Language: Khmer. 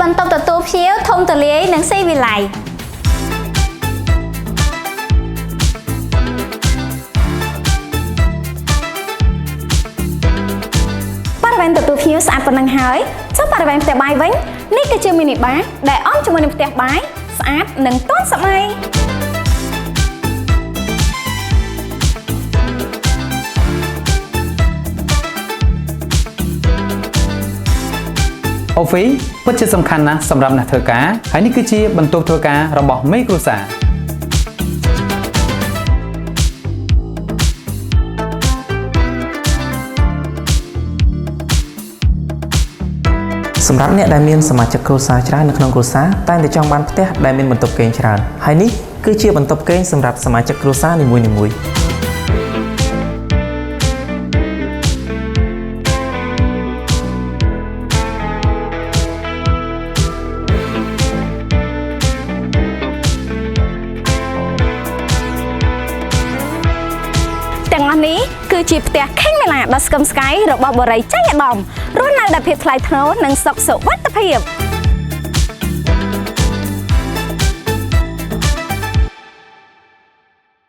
បន្ទប់ទទួលភ្ញៀវធំទូលាយនិងស៊ីវិល័យបរិវេណទទួលភ្ញៀវស្អាតប៉ុណ្ណឹងហើយចុះបរិវេណផ្ទះបាយវិញនេះគឺជា mini bar ដែលអមជាមួយនឹងផ្ទះបាយស្អាតនិងទាន់សម័យអូហ្វីពិតជាសំខាន់ណាស់សម្រាប់អ្នកធ្វើការហើយនេះគឺជាបន្ទប់ធ្វើការរបស់មេគ្រួសារសម្រាប់អ្នកដែលមានសមាជិកគ្រួសារច្រើននៅក្នុងគ្រួសារតែងតែចង់បានផ្ទះដែលមានបន្ទប់គេងច្រើនហើយនេះគឺជាបន្ទប់គេងសម្រាប់សមាជិកគ្រួសារនីមួយៗទាំងអស់នេះគឺជាផ្ទះខេងមេឡាដ៏ស្កឹមស្កៃរបស់បរិយាចៃឧត្តមរស់នៅដោយភាពថ្លៃថ្នូរនិងសុខសុវត្ថិភាព